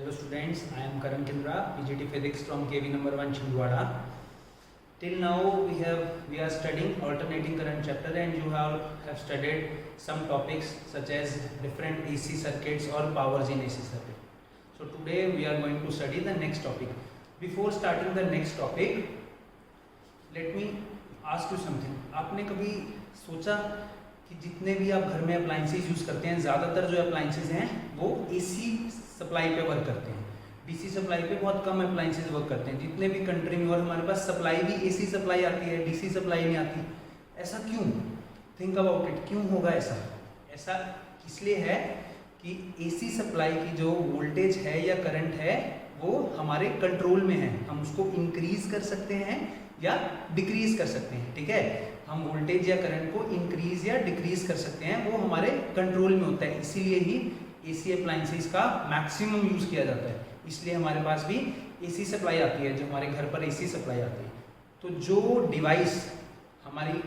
Hello students, I am Karan Chandra, PGT Physics from KV number 1 Chhindwara. Till now we are studying alternating current chapter, and you have studied some topics such as different AC circuits or powers in AC circuit. So today we are going to study the next topic. Before starting the next topic, let me ask you something. आपने कभी सोचा कि जितने भी आप घर में appliances use करते हैं, ज़्यादातर जो अप्लाइंसेज हैं वो एसी सप्लाई पे वर्क करते हैं. डीसी सप्लाई पे बहुत कम अप्लाइंसेज वर्क करते हैं. जितने भी कंट्री में, और हमारे पास सप्लाई भी एसी सप्लाई आती है, डीसी सप्लाई नहीं आती. ऐसा क्यों? Think about it. क्यों होगा ऐसा? ऐसा इसलिए है कि एसी सप्लाई की जो वोल्टेज है या करंट है वो हमारे कंट्रोल में है. हम उसको इंक्रीज कर सकते हैं या डिक्रीज कर सकते हैं. ठीक है, हम वोल्टेज या करंट को इंक्रीज या डिक्रीज कर सकते हैं, वो हमारे कंट्रोल में होता है. इसीलिए ही एसी अप्लाइंसेस का मैक्सिमम यूज़ किया जाता है. इसलिए हमारे पास भी एसी सप्लाई आती है, जो हमारे घर पर एसी सप्लाई आती है. तो जो डिवाइस हमारी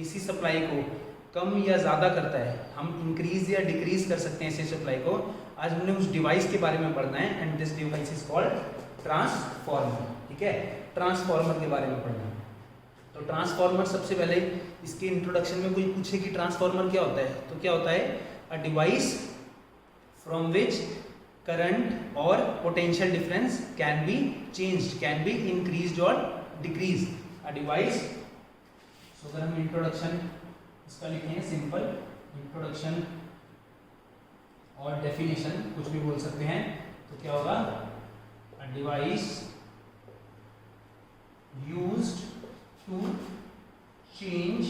एसी सप्लाई को कम या ज़्यादा करता है, हम इंक्रीज या डिक्रीज कर सकते हैं एसी सप्लाई को. आज हमने उस डिवाइस के बारे में पढ़ना है, and this device is called transformer. ठीक है, ट्रांसफॉर्मर के बारे में पढ़ना है. तो ट्रांसफॉर्मर, सबसे पहले इसके इंट्रोडक्शन में कोई पूछे कि ट्रांसफॉर्मर क्या होता है, तो क्या होता है? A device from which current और potential difference can be changed, can be increased और डिक्रीज. अ डिवाइस, सो अगर हम इंट्रोडक्शन इसका लिखें सिंपल, इंट्रोडक्शन और डेफिनेशन कुछ भी बोल सकते हैं, तो क्या होगा? A device used to change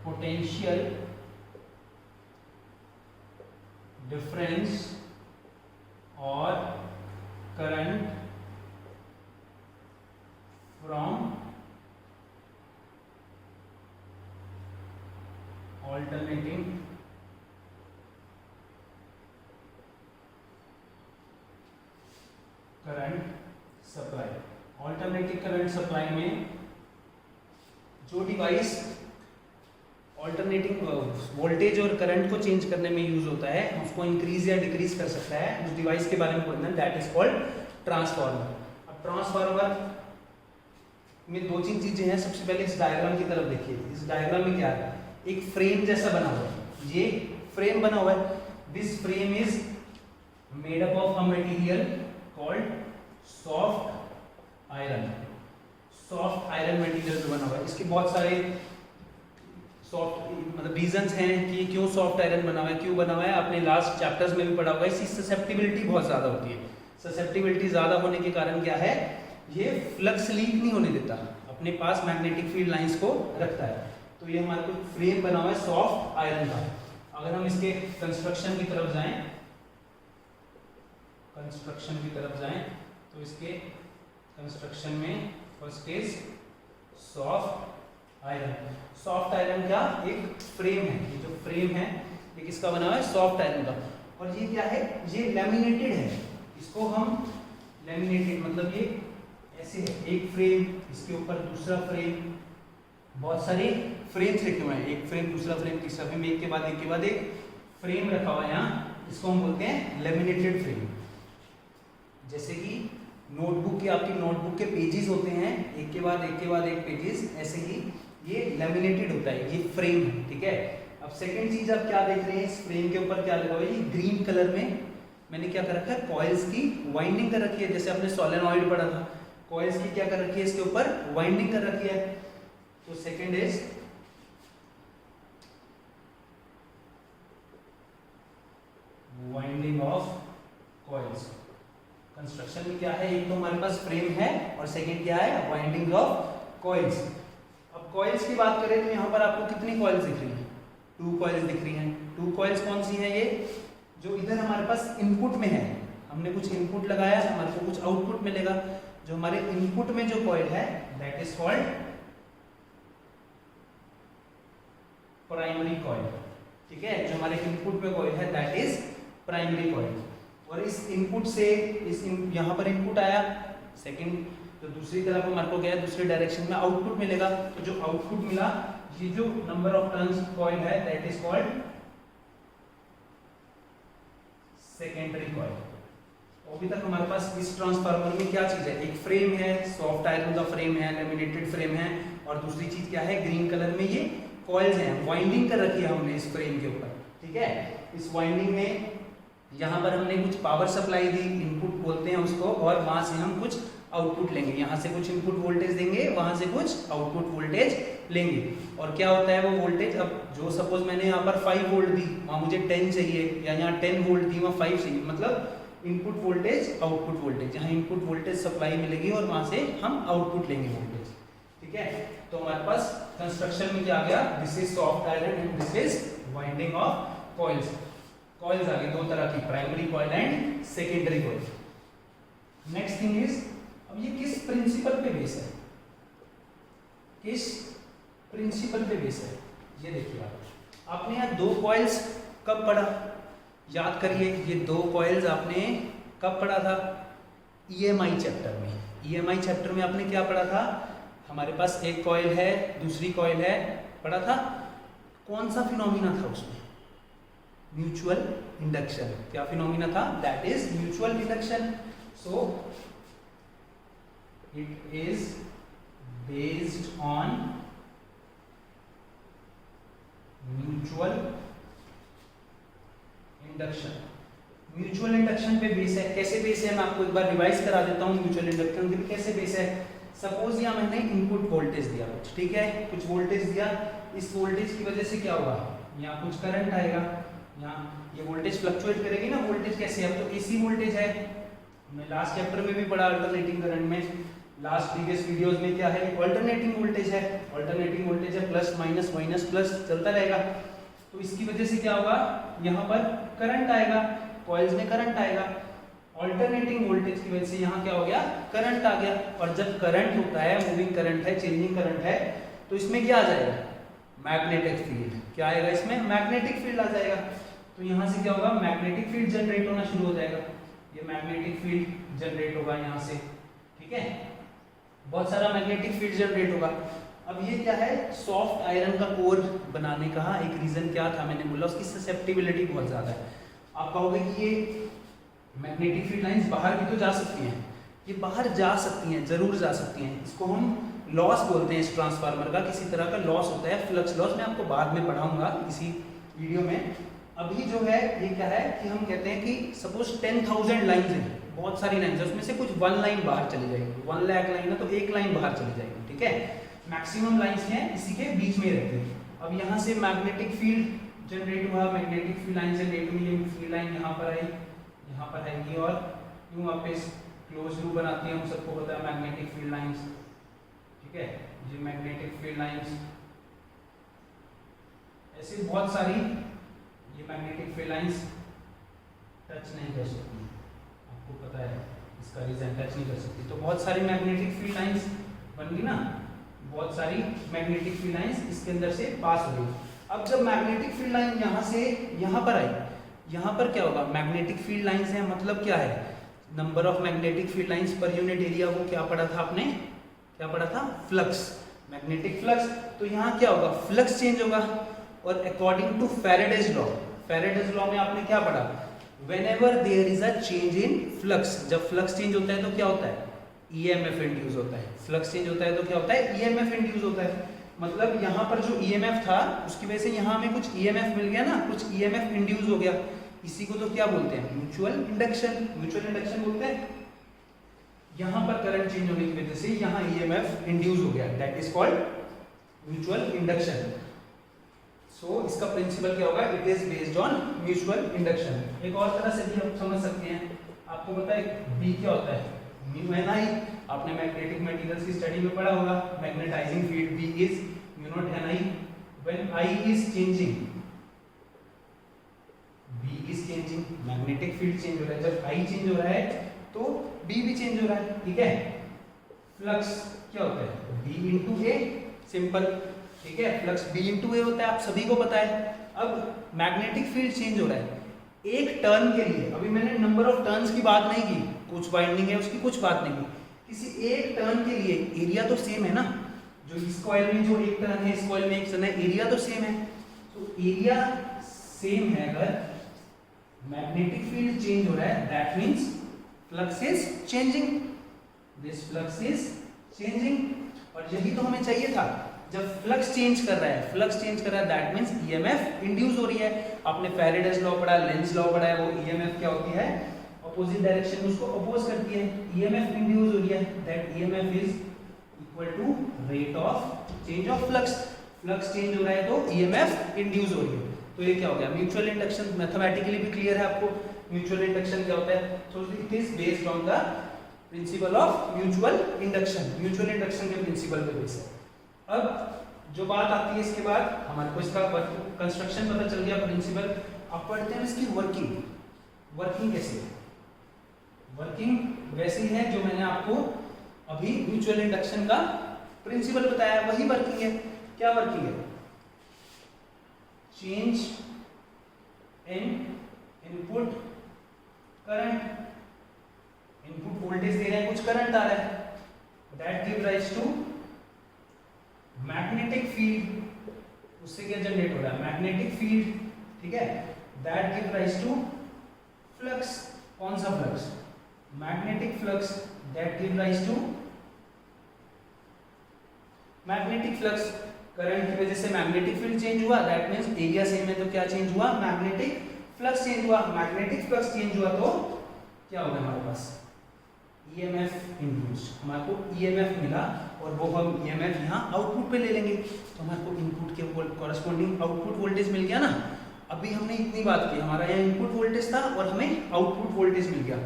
potential difference or current from alternating current supply. Alternative current supply में जो डिवाइस ऑल्टरनेटिंग वोल्टेज और करंट को चेंज करने में यूज होता है, उसको इंक्रीज या डिक्रीज कर सकता है, उस डिवाइस के बारे में पढ़ना है. That is called transformer. अब ट्रांसफार्मर में दो तीन चीजें हैं. सबसे पहले इस डायग्राम की तरफ देखिए. इस डायग्राम में क्या है? एक फ्रेम जैसा बना हुआ है. ये फ्रेम बना हुआ है. This frame is made up of a material called soft iron. Soft iron material पे बना हुआ है. इसके बहुत सारे मतलब रीजंस हैं कि क्यों सॉफ्ट आयरन बना हुआ है, क्यों बना हुआ है. आपने लास्ट चैप्टर्स में भी पढ़ा होगा. इसकी ससेप्टिबिलिटी बहुत ज़्यादा होती है. ससेप्टिबिलिटी ज़्यादा होने के कारण क्या है? ये फ्लक्स लीक नहीं होने देता, अपने पास मैग्नेटिक फील्ड लाइंस को रखता है. तो ये हमारे को फ्रेम बना हुआ है सॉफ्ट आयरन का. अगर हम इसके कंस्ट्रक्शन की तरफ जाएं, तो इसके कंस्ट्रक्शन में first is soft iron. Soft iron का एक फ्रेम है. ये जो फ्रेम है ये किसका बना हुआ है? सॉफ्ट आयरन का. और ये क्या है? ये लैमिनेटेड है. इसको हम लैमिनेटेड मतलब ये ऐसे है, एक फ्रेम, इसके ऊपर दूसरा फ्रेम, बहुत सारे फ्रेम्स रखे हुए हैं. एक फ्रेम, दूसरा फ्रेम, तीसरा फ्रेम, एक के बाद एक फ्रेम रखा हुआ है यहाँ. इसको हम बोलते हैं लैमिनेटेड फ्रेम. जैसे कि नोटबुक के, आपकी नोटबुक के पेजेस होते हैं, एक के बाद एक पेजेस, ऐसे ही ये लैमिनेटेड होता है. ये फ्रेम है. ठीक है. अब सेकंड चीज आप क्या देख रहे हैं? इस फ्रेम के ऊपर क्या लगा हुआ है? ये ग्रीन कलर में मैंने क्या कर रखा है? कॉइल्स की वाइंडिंग कर रखी है. जैसे आपने सोलेनॉइड पढ़ा था, कॉइल्स की क्या कर रखी है? इसके ऊपर वाइंडिंग कर रखी है. तो second is winding of coils. Construction में क्या है? एक तो हमारे पास फ्रेम है, और सेकंड क्या है? Winding of coils. अब कॉइल्स की बात करें तो यहाँ पर आपको कितनी कॉइल्स दिख रही हैं? 2 कॉइल्स दिख रही हैं. 2 कॉइल्स कौन सी हैं? ये जो इधर हमारे पास इनपुट में है, हमने कुछ इनपुट लगाया, हमारे को कुछ आउटपुट मिलेगा. जो हमारे इनपुट में जो कॉइल है that is called primary coil. ठीक है, जो हमारे इनपुट में कॉइल है दैट इज प्राइमरी कॉइल. और इस इनपुट से यहाँ पर इनपुट आया, सेकंड तो दूसरी तरफ हमारे को क्या है? दूसरे डायरेक्शन में आउटपुट मिलेगा. तो जो आउटपुट मिला, ये जो नंबर ऑफ टर्न्स कॉइल है that is called secondary coil. अभी तक हमारे पास इस ट्रांसफार्मर में क्या चीज है, एक फ्रेम है, सॉफ्ट आयरन का फ्रेम है, लेमिनेटेड फ्रेम है, और दूसरी चीज क्या है, ग्रीन कलर में ये कॉइल्स हैं, वाइंडिंग कर रखी है हमने इस फ्रेम के ऊपर, ठीक है। इस वाइंडिंग में यहाँ पर हमने कुछ पावर सप्लाई दी, इनपुट बोलते हैं उसको, और वहां से हम कुछ आउटपुट लेंगे, यहाँ से कुछ इनपुट वोल्टेज देंगे, वहां से कुछ आउटपुट वोल्टेज लेंगे। और क्या होता है वो वोल्टेज, अब जो सपोज मैंने यहाँ पर 5 वोल्ट दी, वहां मुझे 10 चाहिए, या यहाँ 10 वोल्ट दी, वहाँ 5 चाहिए, मतलब इनपुट वोल्टेज आउटपुट वोल्टेज, यहाँ इनपुट वोल्टेज सप्लाई मिलेगी और वहां से हम आउटपुट लेंगे वोल्टेज, ठीक है। तो हमारे पास कंस्ट्रक्शन में क्या आ गया, this is soft iron and this is winding of coils. Coils आ गई दो तरह की, primary coil and secondary coil. Next thing is, अब ये किस प्रिंसिपल पे बेस है, किस प्रिंसिपल पे बेस है, ये देखिए आपने यहाँ 2 कॉइल्स कब पढ़ा, याद करिए, ये 2 कॉइल्स आपने कब पढ़ा था, EMI चैप्टर में। EMI चैप्टर में आपने क्या पढ़ा था, हमारे पास एक कॉइल है, दूसरी कॉइल है, पढ़ा था। कौन सा फिनोमिना था उसमें, म्यूचुअल इंडक्शन। क्या फिनोमिना था, that is mutual induction. So it is based on mutual induction. Mutual induction पे बेस है, कैसे बेस है मैं आपको एक बार रिवाइज करा देता हूँ। म्यूचुअल इंडक्शन पे कैसे बेस है, सपोज यहाँ मैंने इनपुट वोल्टेज दिया कुछ, ठीक है, कुछ वोल्टेज दिया, इस वोल्टेज की वजह से क्या होगा, यहाँ कुछ करंट आएगा, यहाँ ये वोल्टेज फ्लक्चुएट करेगी ना, वोल्टेज कैसे है, अब तो एसी वोल्टेज है, मैं लास्ट चैप्टर में भी पढ़ा अल्टरनेटिंग करंट में, लास्ट प्रीवियस वीडियोस में क्या है, अल्टरनेटिंग वोल्टेज है, अल्टरनेटिंग वोल्टेज है, प्लस माइनस माइनस प्लस चलता रहेगा। तो इसकी वजह से क्या होगा, यहाँ पर करंट आएगा, कॉइल्स में करंट आएगा, अल्टरनेटिंग वोल्टेज की वजह से यहाँ क्या हो गया, करंट आ गया। और जब करंट होता है, मूविंग करंट है, चेंजिंग करंट है, तो इसमें क्या आ जाएगा, मैग्नेटिक फील्ड। क्या आएगा इसमें, मैग्नेटिक फील्ड आ जाएगा। तो यहाँ से क्या होगा, मैग्नेटिक फील्ड जनरेट होना शुरू हो जाएगा, ये मैग्नेटिक फील्ड जनरेट होगा यहाँ से, ठीक है, बहुत सारा मैग्नेटिक फील्ड जनरेट होगा। अब ये क्या है, सॉफ्ट आयरन का कोर बनाने का एक रीजन क्या था, मैंने बोला उसकी ससेप्टिबिलिटी बहुत ज्यादा है। आप कहोगे कि ये मैग्नेटिक फील्ड लाइंस बाहर भी तो जा सकती हैं, ये बाहर जा सकती हैं, जरूर जा सकती हैं, इसको हम लॉस बोलते हैं, इस ट्रांसफार्मर का किसी तरह का लॉस होता है, फ्लक्स लॉस, मैं आपको बाद में पढ़ाऊंगा इसी वीडियो में। अभी जो है ये क्या है कि हम कहते हैं कि सपोज 10,000 लाइन्स हैं, बहुत सारी लाइन्स है, उसमें से कुछ 1 लाइन बाहर चली जाएगी, 1 लाख लाइन है तो 1 लाइन बाहर चली जाएगी, ठीक है, मैक्सिमम लाइन्स हैं इसी के बीच में रहती है। अब यहाँ से मैग्नेटिक फील्ड जनरेट हुआ, मैग्नेटिक फील्ड लाइन से ये फील्ड लाइन यहाँ पर आई, यहाँ पर आएगी, और यूं वापस क्लोज लूप बनाती है, हम सबको पता है मैग्नेटिक फील्ड लाइंस, ठीक है, ये मैग्नेटिक फील्ड लाइंस, ऐसी बहुत सारी ये मैग्नेटिक फील्ड लाइंस टच नहीं कर सकती, आपको पता है इसका रीजन, टच नहीं कर सकती, तो बहुत सारी मैग्नेटिक फील्ड लाइंस बन गई ना, बहुत सारी मैग्नेटिक फील्ड लाइंस इसके अंदर से पास हो गई। अब जब मैग्नेटिक फील्ड लाइन यहाँ से यहाँ पर आई, यहाँ पर क्या होगा, मैग्नेटिक फील्ड लाइंस है, मतलब क्या है, number of magnetic field lines per unit area, वो क्या पढ़ा था आपने, क्या पढ़ा था, फ्लक्स, मैग्नेटिक फ्लक्स। तो यहाँ क्या होगा, फ्लक्स चेंज होगा, और according to Faraday's law, Faraday's law में आपने क्या पढ़ा, whenever there is a change in flux, जब फ्लक्स चेंज होता है तो क्या होता है, ईएमएफ इंड्यूस होता है, फ्लक्स चेंज होता है तो क्या होता है, ईएमएफ इंड्यूस होता है। मतलब यहाँ पर जो ईएमएफ था उसकी वजह से यहाँ हमें कुछ ईएमएफ मिल गया ना, कुछ ईएमएफ इंड्यूस हो गया, इसी को तो क्या बोलते हैं, म्यूचुअल इंडक्शन, म्यूचुअल इंडक्शन बोलते हैं। यहाँ पर करंट चेंज होने की वजह से यहाँ ईएमएफ इंड्यूस हो गया, that is called mutual induction. So इसका प्रिंसिपल क्या होगा, it is based on mutual induction. एक और तरह से भी आप समझ सकते हैं, आपको पता है बी क्या होता है, म्यू एन आई, आपने मैग्नेटिक मटेरियल्स की स्टडी में पढ़ा होगा, magnetizing field B is mu naught N I, when I is changing, B is changing, magnetic field change हो रहा है, जब आई चेंज हो रहा है तो बी भी चेंज हो रहा है, ठीक है। फ्लक्स क्या होता है, बी इंटू ए, सिंपल, ठीक है, फ्लक्स बी इंटू ए होता है, आप सभी को पता है। अब मैग्नेटिक फील्ड चेंज हो रहा है एक टर्न के लिए, अभी मैंने नंबर ऑफ टर्न्स की बात नहीं की, कुछ वाइंडिंग है उसकी कुछ बात नहीं की, किसी एक टर्न के लिए एरिया तो सेम है ना, जो इस कॉइल में जो एक टर्न है, इस कॉइल में एक टर्न है, एरिया तो सेम है, तो एरिया सेम है, अगर मैग्नेटिक फील्ड फील्ड चेंज हो रहा है, that means flux is changing, this flux is changing. और यही तो हमें चाहिए था, जब फ्लक्स चेंज कर रहा है, फ्लक्स चेंज कर रहा है दैट मीन्स ईएमएफ इंड्यूस हो रही है। आपने फैराडेज लॉ पढ़ा, लेंज लॉ पढ़ा है, वो ईएमएफ क्या होती है, अपोजिट डायरेक्शन में उसको अपोज करती है। ईएमएफ इंड्यूस हो रही है, that EMF is equal to rate of change of flux. Flux change हो रहा है तो ईएमएफ इंड्यूस हो रही है। तो ये क्या हो गया, म्यूचुअल इंडक्शन। मैथमेटिकली भी क्लियर है आपको म्यूचुअल इंडक्शन क्या होता है। So it is based on the principle of mutual induction, mutual induction के प्रिंसिपल पे बेस है। अब जो बात आती है इसके बाद, हमारे को इसका कंस्ट्रक्शन पता चल गया, प्रिंसिपल। अब पढ़ते हैं इसकी वर्किंग। वर्किंग कैसे है, वर्किंग वैसी है जो मैंने आपको अभी म्यूचुअल इंडक्शन का प्रिंसिपल बताया, वही वर्किंग है। क्या वर्किंग है, change in input current, input voltage दे रहे हैं, कुछ करंट आ रहा है, that give rise to magnetic field. उससे क्या जनरेट हो रहा है, मैग्नेटिक फील्ड, ठीक है, that give rise to flux. कौन सा flux, magnetic flux, that give rise to magnetic flux. Current की वजह से मैग्नेटिक फील्ड चेंज हुआ, दैट मींस एरिया सेम है तो क्या चेंज हुआ, मैग्नेटिक फ्लक्स चेंज हुआ। मैग्नेटिक फ्लक्स चेंज हुआ तो क्या होगा हमारे पास, ईएमएफ इंड्यूस्ड। हमारे को ईएमएफ मिला और वो हम ईएमएफ यहाँ आउटपुट पे ले लेंगे, तो हमारे को इनपुट के कॉरस्पॉन्डिंग आउटपुट वोल्टेज मिल गया ना। अभी हमने इतनी बात की, हमारा यहाँ इनपुट वोल्टेज था और हमें आउटपुट वोल्टेज मिल गया।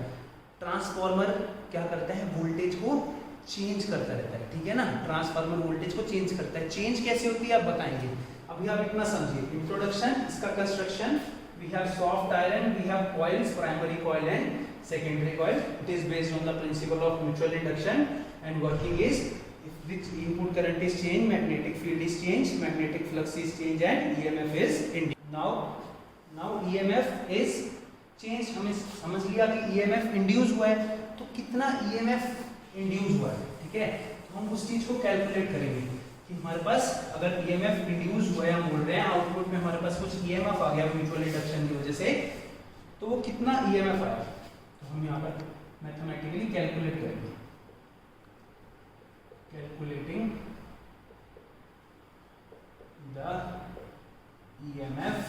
ट्रांसफॉर्मर क्या करता है, वोल्टेज को चेंज करता रहता है, ठीक है ना। ट्रांसफार्मर वोल्टेज को चेंज करता है। चेंज कैसे होती है आप बताएंगे, अभी आप इतना समझिए। इंट्रोडक्शन, इसका construction, we have soft iron, we have coils, primary coil and secondary coil. It is based on the principle of mutual induction, and working is if which input current is changed, magnetic field is changed, magnetic flux is changed, and EMF is induced. Now EMF is changed. हमें समझ लिया कि EMF induce हुआ है, तो कितना EMF induce हुआ है, ठीक है। तो हम उस चीज को कैलकुलेट करेंगे कि हमारे पास अगर EMF इंड्यूस हुआ है, हम बोल रहे हैं आउटपुट में हमारे पास कुछ EMF आ गया म्यूचुअल इंडक्शन की वजह से, तो वो कितना EMF आया, हम यहाँ पर मैथमेटिकली कैलकुलेट करेंगे। कैलकुलेटिंग द ईएमएफ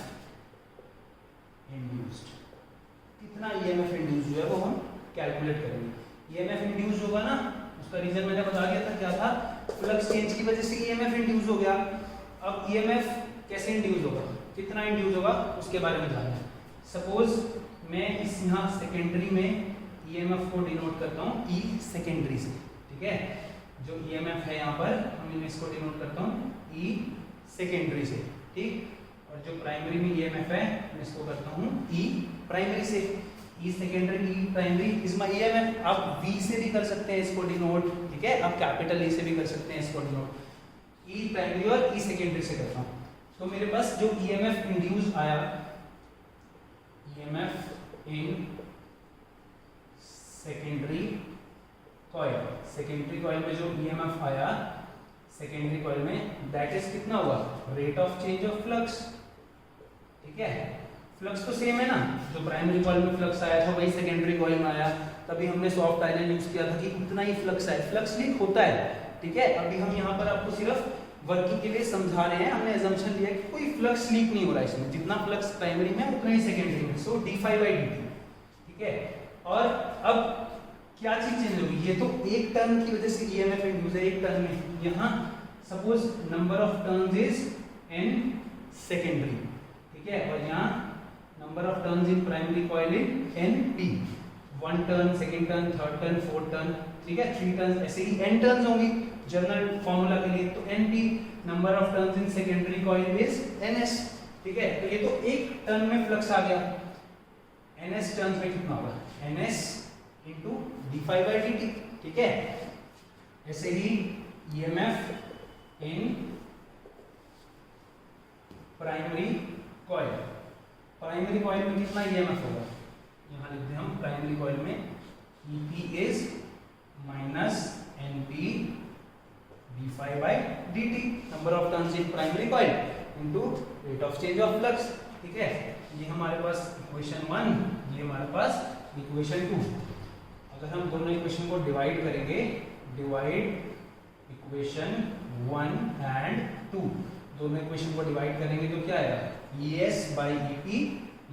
इंड्यूस्ड, कितना ईएमएफ इंड्यूस हुआ है वो हम कैलकुलेट करेंगे। ईएमएफ इंड्यूस होगा ना, उसका रीजन मैंने बता दिया था, क्या था, फ्लक्स चेंज की वजह से ईएमएफ इंड्यूस हो गया। अब ईएमएफ कैसे इंड्यूस होगा, कितना इंड्यूस होगा, उसके बारे में जानना है। सपोज मैं इस यहाँ सेकेंडरी में ईएमएफ को डिनोट करता हूँ ई सेकेंडरी से, ठीक है। जो ईएमएफ है यहाँ पर हम इसको डिनोट करता हूँ ई सेकेंडरी से, ठीक। और जो प्राइमरी में ईएमएफ है मैं इसको करता हूँ ई प्राइमरी से। E secondary, E primary is my EMF. आप वी से भी कर सकते हैं इसको डिनोट, ठीक है। आप कैपिटल ई से भी कर सकते हैं इसको डिनोट। ई प्राइमरी और ई सेकेंडरी से करता हूँ, तो मेरे पास जो ईएमएफ इंड्यूस आया, EMF in secondary coil, secondary coil में जो ईएमएफ आया सेकेंडरी कॉइल में, दैट इज कितना हुआ, rate of change of flux, ठीक है। फ्लक्स तो सेम है ना, जो प्राइमरी कॉइल में फ्लक्स आया था वही सेकेंडरी कॉइल में आया। तभी हमने सॉफ्ट आयरन यूज किया था कि उतना ही फ्लक्स है, फ्लक्स लीक होता है, ठीक है। अभी हम यहाँ पर आपको सिर्फ वर्किंग के लिए समझा रहे हैं, हमने एजम्पशन लिया कि कोई फ्लक्स लीक नहीं हो रहा है इसमें, जितना फ्लक्स प्राइमरी में उतना ही सेकेंडरी में, सो d∅dt, ठीक है। और अब क्या चीज चेंज होगी, ये तो एक टर्न की वजह से ईएमएफ इंड्यूस है, एक टर्न में। यहाँ suppose number of turns is in secondary, ठीक है, और यहाँ number of turns in primary coil in NP, 1 turn, second turn, third turn, fourth turn, ठीक है, 3 टर्न, ऐसे ही n टर्न्स होंगी जनरल फॉर्मूला के लिए। तो NP number of turns in secondary coil is NS, ठीक है। तो ये तो एक टर्न में फ्लक्स आ गया, NS टर्न्स में कितना होगा, NS इंटू d∅dt, ठीक है। ऐसे ही EMF in primary coil, primary coil में कितना EMF होगा, यहाँ लिखते हैं हम प्राइमरी कॉइल में EP is minus NP d∅dt, number of turns in primary coil into rate of change of flux, ठीक है। ये हमारे पास इक्वेशन 1, ये हमारे पास इक्वेशन 2। अगर हम दोनों इक्वेशन को डिवाइड करेंगे, डिवाइड इक्वेशन 1 एंड 2, दोनों इक्वेशन को डिवाइड करेंगे तो क्या आएगा, ES by EP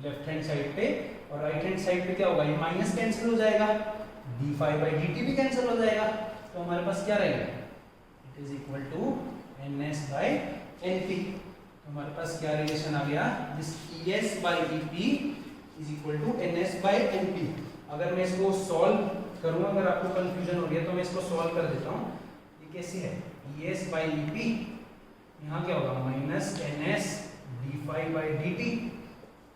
left hand side पे, और राइट हैंड साइड पे क्या होगा, ये माइनस कैंसिल हो जाएगा, d5 by dt भी कैंसिल हो जाएगा, तो हमारे पास क्या रहेगा, it is equal to ns by np। तो हमारे पास क्या रिलेशन आ गया, this ES by EP is equal to ns by np। अगर मैं इसको सॉल्व करूंगा, अगर आपको कंफ्यूजन हो रही है तो मैं इसको सॉल्व कर देता हूँ। ये कैसे है, ES by EP, यहाँ क्या होगा minus ns d5 by dt,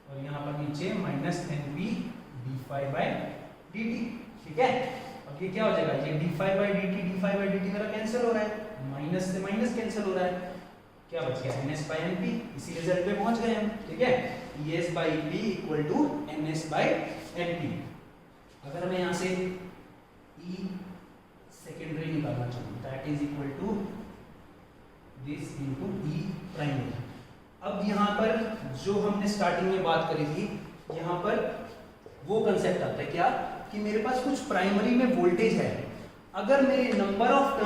और यहाँ पर नीचे minus np d5 by dt, ठीक है। अब ये क्या हो जाएगा, ये d5 by dt मेरा कैंसिल हो रहा है, माइनस से माइनस कैंसिल हो रहा है, क्या बच गया ns by np, इसी रिजल्ट पे पहुंच गए हम, ठीक है। ES by EP equal to ns by np। अगर मैं यहाँ से E सेकेंडरी निकालना चाहूँ, that is equal to this into E primary. अब यहाँ पर जो हमने स्टार्टिंग में बात करी थी, यहाँ पर वो कंसेप्ट आता है क्या, कि मेरे पास कुछ प्राइमरी में वोल्टेज है, अगर मेरे नंबर ऑफ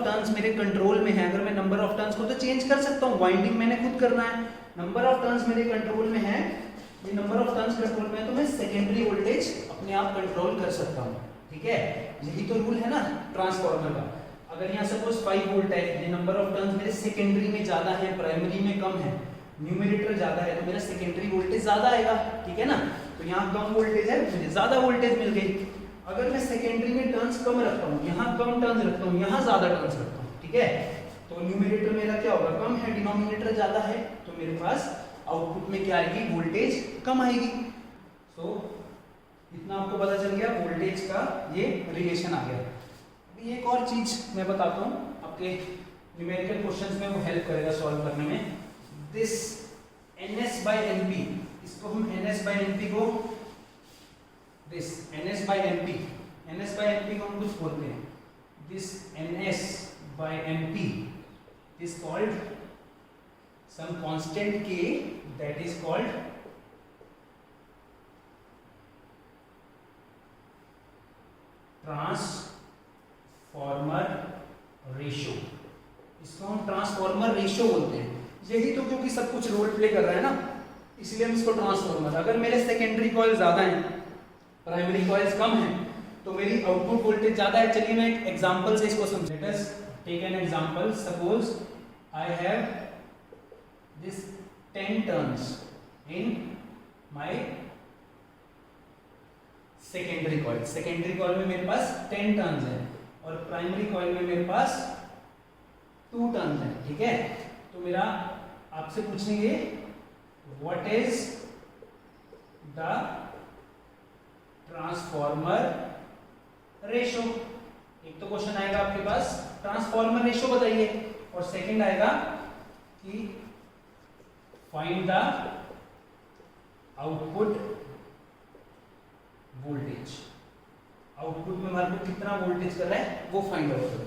टर्न्स मेरे कंट्रोल में है, अगर मैं नंबर ऑफ टर्न्स को तो चेंज कर सकता हूँ, वाइंडिंग मैंने खुद करना है, नंबर ऑफ टर्न्स मेरे कंट्रोल में है, ये नंबर ऑफ टर्न्स कंट्रोल में है, तो मैं सेकेंडरी वोल्टेज अपने आप कंट्रोल कर सकता हूँ, ठीक है। यही तो रूल है ना ट्रांसफार्मर का। अगर यहाँ सपोज 5 वोल्ट है, ये नंबर ऑफ टर्न्स मेरे सेकेंडरी में ज्यादा है, प्राइमरी में कम है, न्यूमरेटर ज्यादा है, तो मेरा सेकेंडरी वोल्टेज ज्यादा आएगा, ठीक है ना। तो यहाँ कम वोल्टेज है, मुझे ज्यादा वोल्टेज मिल गई। अगर मैं सेकेंडरी में टर्न्स कम रखता हूँ, यहाँ कम टर्न्स रखता हूँ, यहाँ ज्यादा टर्न्स रखता हूँ, ठीक है, तो न्यूमरेटर मेरा क्या होगा, कम है, डिनोमिनेटर ज्यादा है, तो मेरे पास आउटपुट में क्या आएगी, वोल्टेज कम आएगी। सो इतना आपको पता चल गया, वोल्टेज का ये रिलेशन आ गया। अभी एक और चीज मैं बताता हूँ, आपके न्यूमेरिकल क्वेश्चंस में वो हेल्प करेगा सॉल्व करने में। दिस ns by np, इसको हम ns by np को, दिस ns by np को हम कुछ बोलते हैं, this ns by np is called some constant k, that is called transformer ratio. इसको हम ट्रांसफॉर्मर रेशियो बोलते हैं। यही तो क्योंकि सब कुछ रोल प्ले कर रहा है ना, इसलिए हम इसको ट्रांसफॉर्मर। अगर मेरे सेकेंडरी कॉइल ज्यादा हैं, प्राइमरी कॉइल्स कम हैं, तो मेरी आउटपुट वोल्टेज ज्यादा है। चलिए मैं एक एग्जांपल से इसको समझें। Let us take an example. Suppose I have this 10 turns in my secondary coil. Secondary coil में मेरे पास 10 टर्न्स हैं और प्राइमरी कॉइल में मेरे पास 2 टर्न्स हैं, ठीक है। तो मेरा आपसे पूछेंगे what is the transformer ratio. एक तो क्वेश्चन आएगा आपके पास ट्रांसफॉर्मर रेशो बताइए, और सेकंड आएगा कि find the output voltage. Output में हमारे को कितना वोल्टेज कर रहा है वो फाइंड आउट करो।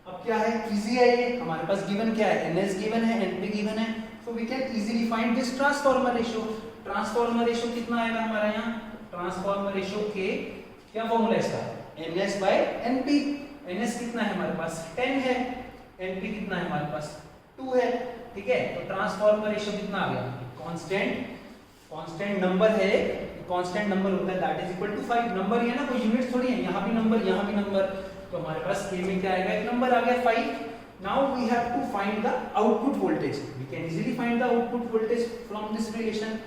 अब क्या है, इजी है ये, हमारे पास गिवन क्या है, एनएस गिवन है, एनपी गिवन है, so we can easily find this transformer ratio. Transformer ratio कितना आएगा हमारा यहाँ, ट्रांसफॉर्मर रेशियो के क्या फॉर्मूला इसका, एनएस बाय एनपी। एनएस कितना है हमारे पास 10 है, एनपी कितना है हमारे पास 2 है, ठीक है। तो ट्रांसफॉर्मर रेशियो कितना आ गया, कांस्टेंट नंबर है, कांस्टेंट नंबर होता है that is equal to 5। Number ही है ना, कोई यूनिट थोड़ी है, यहाँ भी नंबर यहाँ भी नंबर, तो हमारे पास k में क्या आएगा, एक नंबर आ गया 5। Now we have to find the output voltage. We can easily find the output voltage from this relation.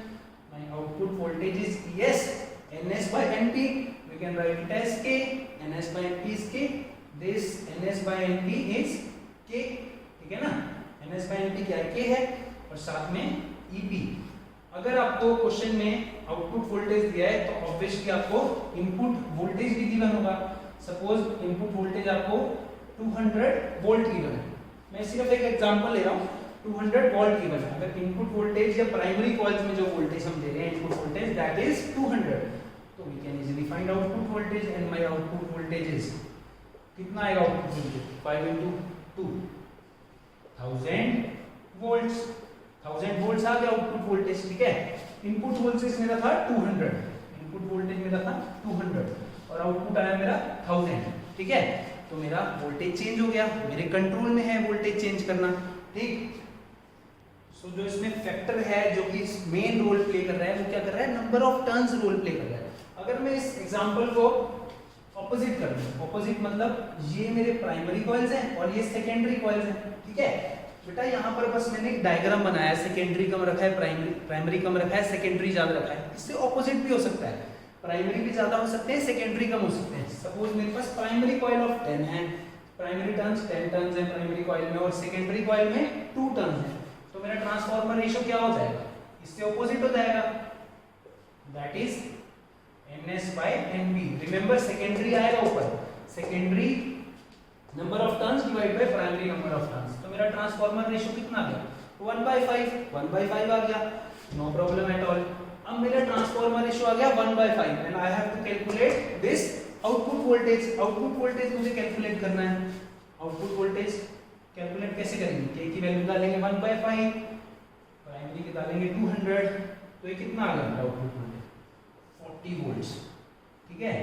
My output voltage is yes ns by np, we can write it as k, ns by np is k, this ns by np is k, ठीक है ना। ns by np क्या है, k है, और साथ में ep। अगर आपको क्वेश्चन में आउटपुट वोल्टेज दिया है तो ऑब्वियसली आपको इनपुट वोल्टेज भी गिवन होगा। सपोज इनपुट वोल्टेज आपको 200 वोल्ट गिवन है, मैं सिर्फ एक एग्जांपल ले रहा हूँ, 200 वोल्ट गिवन है। अगर इनपुट वोल्टेज या प्राइमरी कॉइल्स में जो वोल्टेज हम दे रहे हैं इनपुट वोल्टेज दैट इज 200, तो we can easily find output voltage and my output voltage is कितना आएगा, output voltage 5 into 2 1000 volts. 1000 volts आ गया आउटपुट वोल्टेज, ठीक है। इनपुट वोल्टेज मेरा था 200, इनपुट वोल्टेज मेरा था 200 और आउटपुट आया मेरा 1000, ठीक है। तो मेरा वोल्टेज चेंज हो गया, मेरे कंट्रोल में है वोल्टेज चेंज करना, ठीक। सो जो इसमें फैक्टर है जो कि मेन रोल प्ले कर रहा है वो क्या कर रहा है, number of turns role play कर रहा है। अगर मैं इस एग्जांपल को ऑपोजिट कर दूं, ऑपोजिट मतलब ये मेरे प्राइमरी कॉइल्स हैं और ये सेकेंडरी कॉइल्स हैं, ठीक है। बेटा यहाँ पर बस मैंने एक डायग्राम बनाया है, सेकेंडरी कम रखा है, प्राइमरी कम रखा है, सेकेंडरी ज्यादा रखा है। इससे ऑपोजिट भी हो सकता है, प्राइमरी भी ज्यादा हो सकते हैं, सेकेंडरी कम हो सकते हैं। सपोज मेरे पास प्राइमरी कॉइल ऑफ 10 है, प्राइमरी टर्न्स 10 टर्न्स है प्राइमरी कॉइल में और सेकेंडरी कॉइल में 2 टर्न्स है, तो मेरा ट्रांसफार्मर रेशियो क्या हो जाएगा, इससे ऑपोजिट हो जाएगा, that is NS/NP। Remember secondary आएगा ऊपर, secondary number of turns divide by primary number of turns. तो मेरा ट्रांसफार्मर रेशियो कितना आ गया, 1/5 आ गया, नो प्रॉब्लम एट ऑल। अब मेरा ट्रांसफार्मर रेशियो आ गया 1/5 and I have to calculate this output voltage. Output voltage मुझे कैलकुलेट करना है। आउटपुट वोल्टेज कैलकुलेट कैसे करेंगे, के की वैल्यू डालेंगे 1/5, प्राइमरी की डालेंगे 200, तो ये कितना आ गया आउटपुट वोल्टेज 40 वोल्ट्स, ठीक है।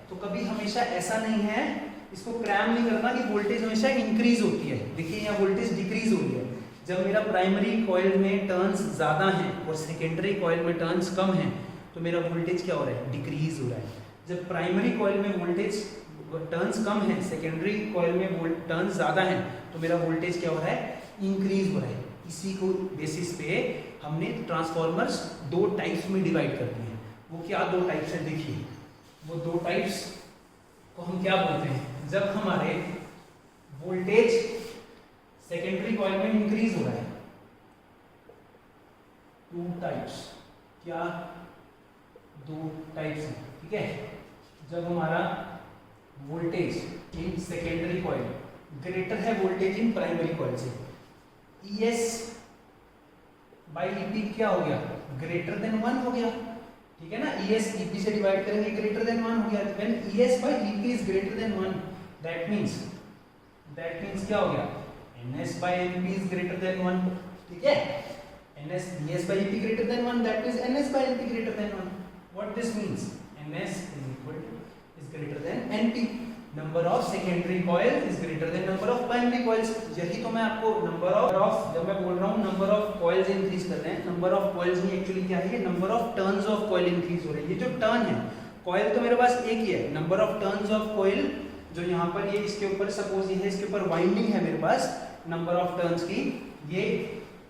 तो कभी हमेशा ऐसा नहीं है, इसको क्रैम नहीं करना कि वोल्टेज हमेशा इंक्रीज होती है। देखिए यहाँ वोल्टेज डिक्रीज हो रही है, जब मेरा प्राइमरी कॉइल में टर्न्स ज्यादा हैं और सेकेंडरी कॉइल में टर्न्स कम हैं तो मेरा वोल्टेज क्या हो रहा है, डिक्रीज हो रहा है। जब प्राइमरी कॉइल में वोल्टेज टर्न्स कम है, सेकेंडरी कॉइल में टर्न्स ज्यादा हैं तो मेरा वोल्टेज क्या हो रहा है, इंक्रीज हो रहा है। इसी को बेसिस पे हमने ट्रांसफॉर्मर्स 2 टाइप्स में डिवाइड कर दिए हैं। वो क्या 2 टाइप्स है, देखिए वो 2 टाइप्स को हम क्या बोलते हैं, जब हमारे वोल्टेज सेकेंडरी कॉइल में इंक्रीज हो रहा है। 2 टाइप्स, क्या 2 टाइप्स हैं, ठीक है। जब हमारा voltage in secondary coil greater है वोल्टेज इन प्राइमरी कॉइल से, ES/EP क्या हो गया, ग्रेटर देन 1 हो गया, ठीक है ना। ES EP से डिवाइड करेंगे, ग्रेटर देन 1 हो गया। When ES/EP is greater than 1 that means क्या हो गया, NS/NP इज ग्रेटर देन 1, ठीक है। ES/EP greater than 1 that means NS/NP greater than 1। What this means, NS is greater than NP, number of secondary coil is greater than number of primary coils. यही तो मैं आपको number of जब मैं बोल रहा हूँ नंबर ऑफ कॉइल्स इंक्रीज कर रहे हैं, नंबर ऑफ कॉइल्स नहीं एक्चुअली क्या है, number of turns of coil increase हो रही है। ये जो टर्न है, कॉइल तो मेरे पास एक ही है, number of turns of coil जो यहाँ पर ये इसके ऊपर सपोज ये है, इसके ऊपर वाइंडिंग है मेरे पास, नंबर ऑफ टर्न्स की ये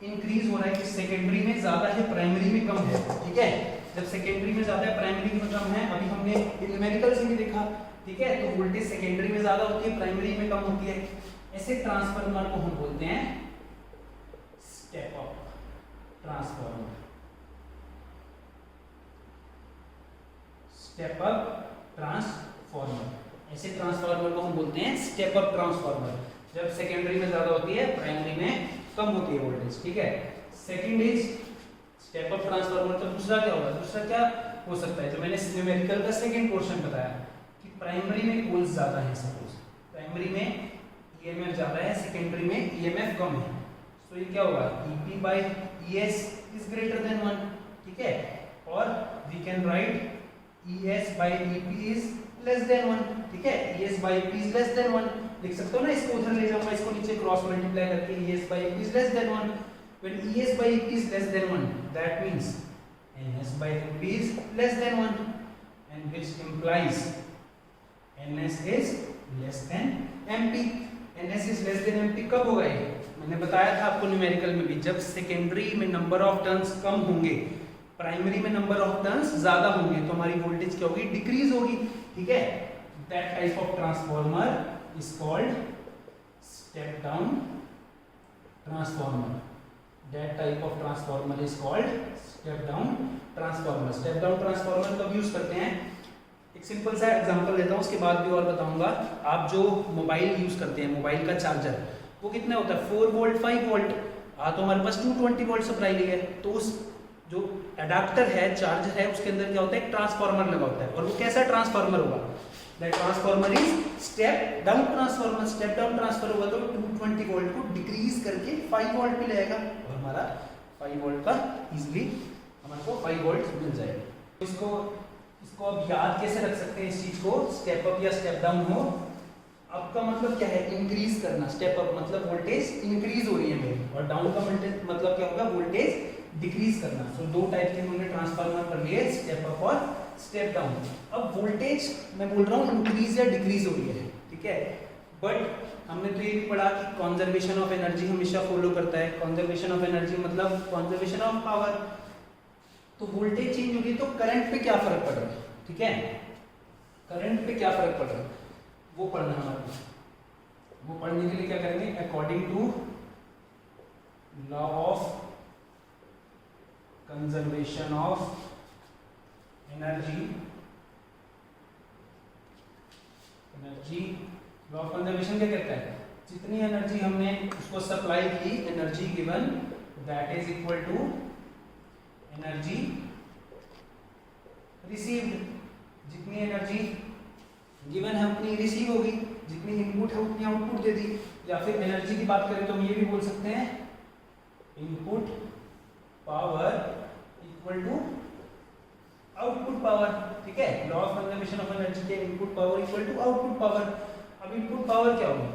इंक्रीज हो रहा है कि सेकेंडरी में ज्यादा है प्राइमरी में कम है, ठीक है। जब सेकेंडरी में ज्यादा है प्राइमरी में कम है, अभी हमने न्यूमेरिकल से भी देखा, ठीक है। तो वोल्टेज सेकेंडरी में ज्यादा होती है, प्राइमरी में कम होती है। ऐसे ट्रांसफार्मर को हम बोलते हैं step up transformer. Step up transformer, ऐसे ट्रांसफार्मर को हम बोलते हैं स्टेप अप ट्रांसफार्मर। जब सेकेंडरी में ज्यादा होती है, प्राइमरी में कम होती है वोल्टेज, ठीक है। Second is step up transformer. तो दूसरा क्या होगा, दूसरा क्या हो सकता है, जो मैंने न्यूमेरिकल का सेकंड पोर्शन बताया कि प्राइमरी में पोल्स ज्यादा है, सपोज प्राइमरी में ईएमएफ ज्यादा है, सेकेंडरी में ईएमएफ कम है, तो ये क्या होगा, EP/ES इज ग्रेटर देन 1, ठीक है। और we can write ES/EP is less than 1, ठीक है। ES/EP इज लेस देन 1 लिख सकते हो ना, इसको उधर ले जाऊंगा, इसको नीचे क्रॉस मल्टीप्लाई करके ES/EP is less than 1। When ES/EP is less than 1, that means NS/NP is less than 1, and which implies NS is less than MP. NS is less than MP कब होगा ये? मैंने बताया था आपको न्यूमेरिकल में भी, जब सेकेंडरी में नंबर ऑफ टर्न्स कम होंगे, प्राइमरी में नंबर ऑफ टर्न्स ज्यादा होंगे, तो हमारी वोल्टेज क्या होगी, डिक्रीज होगी, ठीक है। That type of transformer is called step down transformer. That type of transformer is called step down transformer. Step down transformer कब यूज करते हैं, एक सिंपल सा एग्जांपल लेता हूँ, उसके बाद भी और बताऊंगा। आप जो मोबाइल यूज करते हैं, मोबाइल का चार्जर वो कितना होता है, 4 वोल्ट 5 वोल्ट, तो हमारे पास 220 वोल्ट सप्लाई ली है, तो उस जो अडाप्टर है, चार्जर है, उसके अंदर क्या होता है, एक ट्रांसफार्मर लगा होता है। और वो कैसा ट्रांसफार्मर होगा, that transformer is step down transformer. Step down transfer होगा तो 220 वोल्ट को डिक्रीज करके 5 वोल्ट पे लाएगा और हमारा 5 वोल्ट का इजीली हमारे को 5 वोल्ट मिल जाएगा। इसको अब याद कैसे रख सकते हैं इस चीज को, स्टेप अप या स्टेप डाउन हो, अप का मतलब क्या है, इंक्रीज करना, स्टेप अप मतलब वोल्टेज इंक्रीज हो रही है मेरी, और डाउन का मतलब क्या होगा, वोल्टेज डिक्रीज करना। सो दो टाइप के हमने ट्रांसफार्मर कर लिए, स्टेप अप और स्टेप डाउन। अब वोल्टेज मैं बोल रहा हूँ इंक्रीज या डिक्रीज हो रही है, ठीक है, बट हमने तो ये भी पढ़ा कि कंजर्वेशन ऑफ एनर्जी हमेशा फॉलो करता है। कंजर्वेशन ऑफ एनर्जी मतलब कंजर्वेशन ऑफ पावर। तो वोल्टेज चेंज हो रही है तो करंट पे क्या फर्क पड़ रहा है, ठीक है, करंट पे क्या फर्क पड़ रहा है वो पढ़ना हमारे को। वो पढ़ने के लिए क्या करेंगे, according to law of conservation of energy, law of conservation क्या कहता है, जितनी एनर्जी हमने उसको सप्लाई की, energy given that is equal to energy received. जितनी एनर्जी गिवन है उतनी रिसीव होगी, जितनी इनपुट है उतनी आउटपुट दे दी। या फिर एनर्जी की बात करें तो हम ये भी बोल सकते हैं input power equal to output power, ठीक है। Law of conservation of energy के input power equal to output power. अब इनपुट पावर क्या होगी,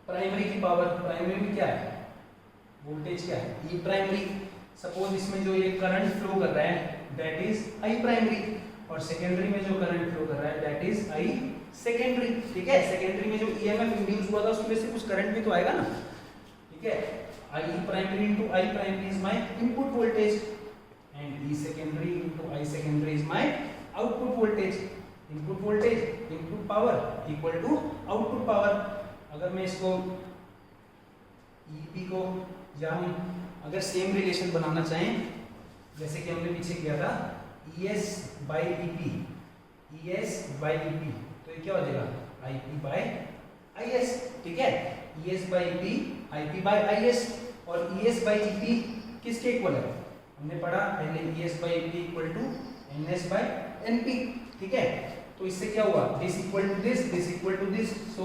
प्राइमरी की पावर, प्राइमरी में क्या है, वोल्टेज क्या है, ई प्राइमरी। सपोज इसमें जो ये करंट फ्लो कर रहा है दैट इज आई प्राइमरी, और सेकेंडरी में जो करंट फ्लो कर रहा है दैट इज आई सेकेंडरी, ठीक है। सेकेंडरी में जो ईएमएफ इंड्यूस हुआ था उसमें से कुछ करंट भी तो आएगा ना, ठीक है। I primary into I primary is my input voltage and E secondary into I secondary is my output voltage. Input voltage, input power equal to output power. अगर मैं इसको ईपी को, या हम अगर सेम रिलेशन बनाना चाहें जैसे कि हमने पीछे किया था ES by EP, ES by EP, तो ये क्या हो जाएगा IP बाई IS, ठीक है। ES by EP, IP by IS, और ES बाई EP किसके इक्वल है, हमने पढ़ा पहले ES by EP equal to NS by NP, ठीक है। तो इससे क्या हुआ, this equal to this equal to this, so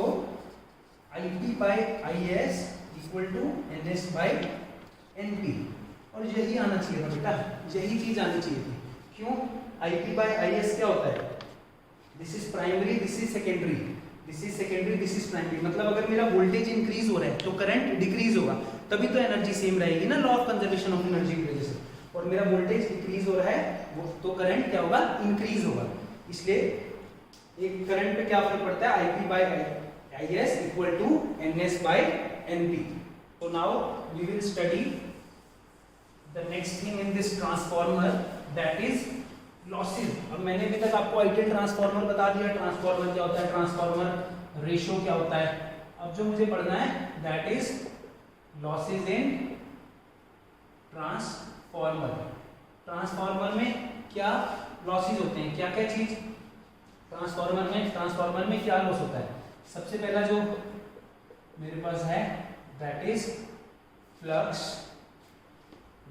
IP by IS equal to NS by NP। और यही आना चाहिए था बेटा, यही चीज आनी चाहिए थी। क्यों, IP बाई IS क्या होता है, this is primary, this is secondary, this is secondary, this is primary. मतलब अगर मेरा वोल्टेज इंक्रीज हो रहा है तो करंट डिक्रीज होगा, तभी तो एनर्जी सेम रहेगी ना, law of conservation of energy की वजह से। और मेरा वोल्टेज डिक्रीज हो रहा है वो तो करंट क्या होगा, इंक्रीज होगा। इसलिए एक करंट पे क्या फर्क पड़ता है, IP by IS equal to NS by NP। So now we will study the next thing in this transformer, that is losses। अब मैंने अभी तक आपको आइडियल ट्रांसफार्मर बता दिया, ट्रांसफार्मर क्या होता है, ट्रांसफार्मर रेशियो क्या होता है। अब जो मुझे पढ़ना है that is losses in transformer. Transformer में क्या लॉसेस होते हैं, क्या क्या चीज ट्रांसफार्मर में क्या लॉस होता है। सबसे पहला जो मेरे पास है that is flux,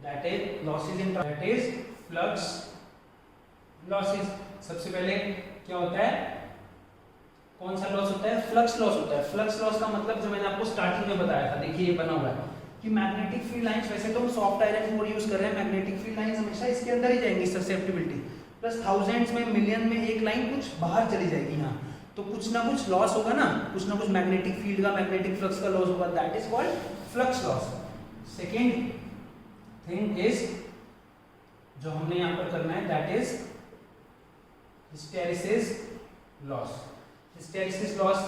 that is losses in, that is flux losses। सबसे पहले क्या होता है, कौन सा लॉस होता है, फ्लक्स लॉस होता है। फ्लक्स लॉस का मतलब जो मैंने आपको स्टार्टिंग में बताया था, देखिए ये बना हुआ है कि मैग्नेटिक फील्ड लाइंस, वैसे तो हम सॉफ्ट आयरन कोर यूज कर रहे हैं, मैग्नेटिक फील्ड लाइंस हमेशा इसके अंदर ही जाएंगी, ससेप्टिबिलिटी प्लस थाउजेंड्स में, मिलियन में एक लाइन कुछ बाहर चली जाएगी यहाँ, तो कुछ ना कुछ लॉस होगा ना कुछ मैग्नेटिक फील्ड का, मैग्नेटिक फ्लक्स का लॉस होगा, that is called flux loss. Second thing is जो हमने यहाँ पर करना है that is hysteresis loss. Hysteresis loss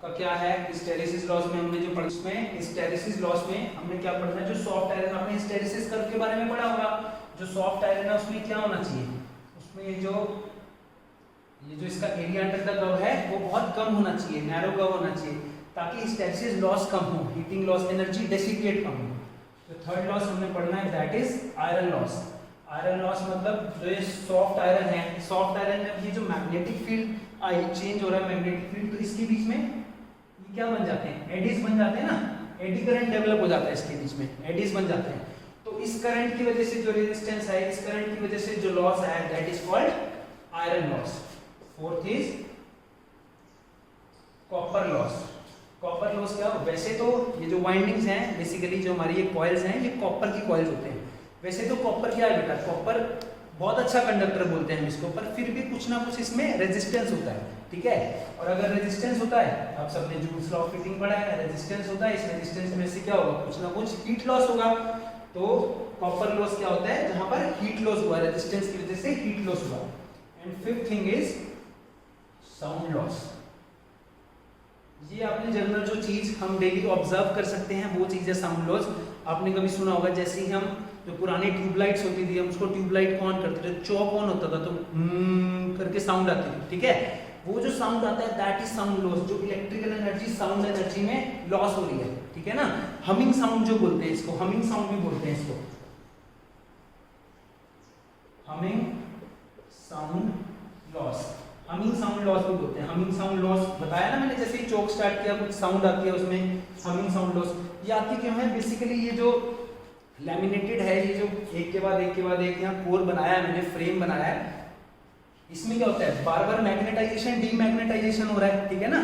का क्या है, हिस्टेरिसिस लॉस में हमने जो पढ़ा, उसमें हिस्टेरिसिस लॉस में हमने क्या पढ़ना है, जो सॉफ्ट आयरन, आपने हिस्टेरिसिस कर्व के बारे में पढ़ा होगा, जो सॉफ्ट आयरन है उसमें क्या होना चाहिए, उसमें ये जो इसका एरिया अंडर द कर्व है वो बहुत कम होना चाहिए, नैरो कर्व होना चाहिए, ताकि हिस्टेरिसिस लॉस कम हो, हीटिंग लॉस, एनर्जी डेसिपेट कम हो। तो थर्ड लॉस हमने पढ़ना है that is iron loss. Iron loss मतलब जो ये सॉफ्ट आयरन है, सॉफ्ट आयरन में ये जो मैग्नेटिक फील्ड चेंज हो रहा है, मैग्नेटिक फील्ड, तो इसके बीच में ये क्या बन जाते हैं, एडीज बन जाते हैं ना, एडी करंट डेवलप हो जाता है इसके बीच में, एडीज बन जाते हैं। तो इस करंट की वजह से जो रेजिस्टेंस है, इस करंट की वजह से जो लॉस है that is called iron loss. Fourth is copper loss. Copper loss क्या, वैसे तो ये जो वाइंडिंग्स हैं बेसिकली जो हमारी ये कॉइल्स हैं ये कॉपर की कॉइल्स होते हैं, वैसे तो कॉपर क्या है बेटा, कॉपर बहुत अच्छा कंडक्टर बोलते हैं हम इसको, पर फिर भी कुछ ना कुछ इसमें रेजिस्टेंस होता है, ठीक है। और अगर रेजिस्टेंस होता है, आप सबने जूल्स लॉ ऑफ हीटिंग पढ़ा है, रेजिस्टेंस होता है, इस रेजिस्टेंस में से क्या होगा, कुछ ना कुछ हीट लॉस होगा। तो कॉपर लॉस क्या होता है, जहां पर हीट लॉस हुआ, रेजिस्टेंस की वजह से हीट लॉस हुआ। And fifth thing is sound loss. ये आपने जनरल जो चीज हम डेली ऑब्जर्व कर सकते हैं वो चीज है साउंड लॉस। आपने कभी सुना होगा, जैसे ही हम जो पुरानी ट्यूबलाइट्स होती थी, हम उसको ट्यूबलाइट ऑन करते थे, चौक ऑन होता था तो करके साउंड आती थी, ठीक है। वो जो साउंड आता है दैट इज साउंड लॉस, जो इलेक्ट्रिकल एनर्जी साउंड एनर्जी में लॉस हो रही है, ठीक है ना। हमिंग साउंड जो बोलते हैं इसको, हमिंग साउंड भी बोलते हैं इसको, humming sound loss, humming sound loss भी बोलते हैं। हमिंग साउंड लॉस बताया ना मैंने, जैसे ही चौक स्टार्ट किया कुछ साउंड आती है उसमें, हमिंग साउंड लॉस। ये आती क्यों है, बेसिकली ये जो लैमिनेटेड है, ये जो एक के बाद एक यहाँ कोर बनाया है मैंने, फ्रेम बनाया है, इसमें क्या होता है, बार बार मैग्नेटाइजेशन डीमैग्नेटाइजेशन हो रहा है, ठीक है ना।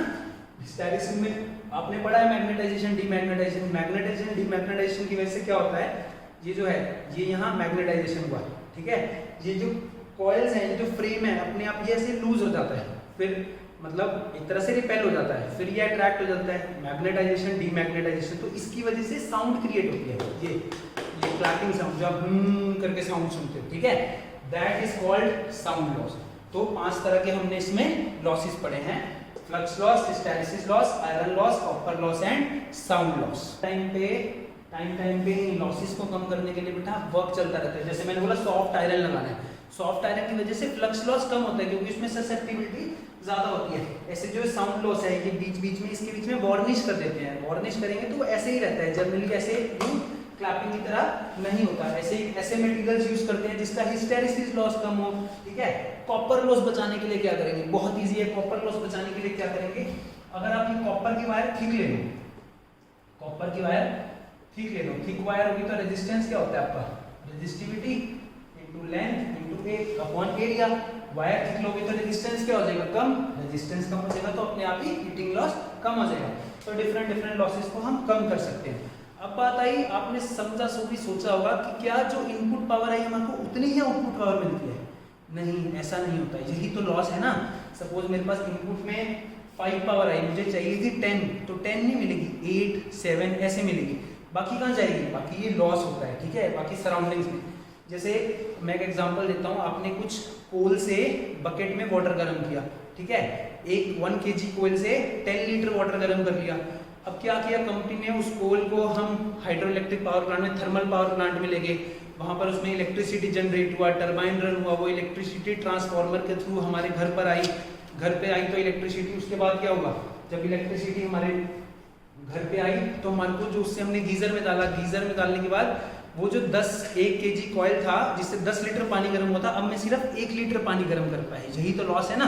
हिस्टैरिसीस में आपने पढ़ा है मैग्नेटाइजेशन डीमैग्नेटाइजेशन, मैग्नेटाइजेशन डीमैग्नेटाइजेशन की वजह से क्या होता है, ये जो है ये यहाँ मैग्नेटाइजेशन हुआ, ठीक है। ये जो कॉइल्स हैं, ये जो फ्रेम है, अपने आप ये ऐसे लूज हो जाता है, फिर मतलब एक तरह से रिपेल हो जाता है, फिर ये अट्रैक्ट हो जाता है, मैग्नेटाइजेशन डीमैग्नेटाइजेशन। तो इसकी वजह से साउंड क्रिएट होती है, ये क्लैपिंग साउंड, जो आप करके साउंड सुनते हो, ठीक है, that is called sound loss. तो 5 तरह के हमने इसमें लॉसेस पढ़े हैं, flux loss, hysteresis loss, iron loss, copper loss and sound loss. Time पे लॉसेस को कम करने के लिए बेटा वर्क चलता रहता है। जैसे मैंने बोला सॉफ्ट आयरन लगाना है, सॉफ्ट आयरन की वजह से फ्लक्स लॉस कम होता है क्योंकि इसमें ससेप्टिबिलिटी ज्यादा होती है। ऐसे जो साउंड लॉस है ये बीच बीच में इसके बीच में वार्निश कर देते हैं, वार्निश करेंगे तो ऐसे ही रहता है, जनरली ऐसे क्लैपिंग की तरह नहीं होता, ऐसे मटेरियल्स यूज करते हैं जिसका हिस्टैरिसीस लॉस कम हो, ठीक है। कॉपर लॉस बचाने के लिए क्या करेंगे, बहुत इजी है, कॉपर लॉस बचाने के लिए क्या करेंगे, अगर आप ये कॉपर की वायर ठीक ले लो, कॉपर की वायर ठीक ले लो, थिक वायर होगी तो रेजिस्टेंस क्या होता है आपका, रेजिस्टिविटी इनटू लेंथ इनटू ए अपॉन एरिया। वायर ठीक लोगे तो रेजिस्टेंस क्या हो जाएगा, कम, रेजिस्टेंस कम हो जाएगा तो अपने आप ही हीटिंग लॉस कम हो जाएगा। तो डिफरेंट लॉसेस को हम कम कर सकते हैं। अब बात आई, आपने समझा सोचा होगा कि क्या जो इनपुट पावर है हमारे को उतनी ही आउटपुट पावर मिलती है, नहीं, ऐसा नहीं होता है, यही तो लॉस है ना। सपोज मेरे पास इनपुट में 5 पावर आई, मुझे चाहिए थी 10, तो 10 नहीं मिलेगी, 8, 7 ऐसे मिलेगी, बाकी कहाँ जाएगी, बाकी ये लॉस होता है, ठीक है, बाकी सराउंडिंग्स में। जैसे मैं एक एग्जांपल देता हूँ, आपने कुछ कोल से बकेट में वाटर गर्म किया, ठीक है, एक 1 kg कोल से 10 लीटर वाटर गर्म कर लिया। अब क्या किया कंपनी ने, उस कोल को हम हाइड्रो इलेक्ट्रिक पावर प्लांट में, थर्मल पावर प्लांट में ले गए, वहां पर उसमें इलेक्ट्रिसिटी जनरेट हुआ, टरबाइन रन हुआ, वो इलेक्ट्रिसिटी ट्रांसफार्मर के थ्रू हमारे घर पर आई, घर पे आई तो इलेक्ट्रिसिटी, उसके बाद क्या हुआ, जब इलेक्ट्रिसिटी हमारे घर पे आई तो हमारे को जो उससे हमने गीजर में डाला, गीजर में डालने के बाद वो जो 1 kg कॉइल था जिससे 10 लीटर पानी गर्म हुआ था, अब मैं सिर्फ 1 लीटर पानी गर्म कर पाए, यही तो लॉस है ना।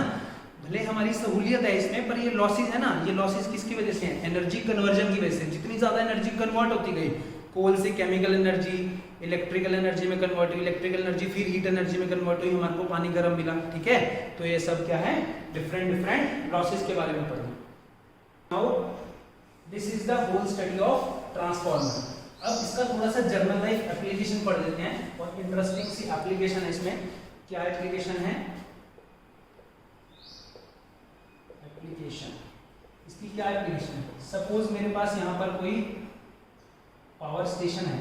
भले हमारी सहूलियत है इसमें, पर ये लॉसेस है ना, ये लॉसेस किसकी वजह से हैं, एनर्जी कन्वर्जन की वजह से। जितनी ज्यादा एनर्जी कन्वर्ट होती गई, कोल से केमिकल एनर्जी इलेक्ट्रिकल एनर्जी में कन्वर्ट हुई, इलेक्ट्रिकल एनर्जी फिर हीट एनर्जी में कन्वर्ट हुई, हमारे को पानी गर्म मिला, ठीक है। तो ये सब क्या है, डिफरेंट लॉसेस के बारे में पढ़ना। Now this is the whole study of transformer. अब इसका थोड़ा सा जर्नल लाइफ एप्लीकेशन पढ़ लेते हैं, और इंटरेस्टिंग सी एप्लीकेशन है इसमें। क्या एप्लीकेशन है, एप्लीकेशन इसकी क्या एप्लीकेशन है, सपोज मेरे पास यहाँ पर कोई पावर स्टेशन है,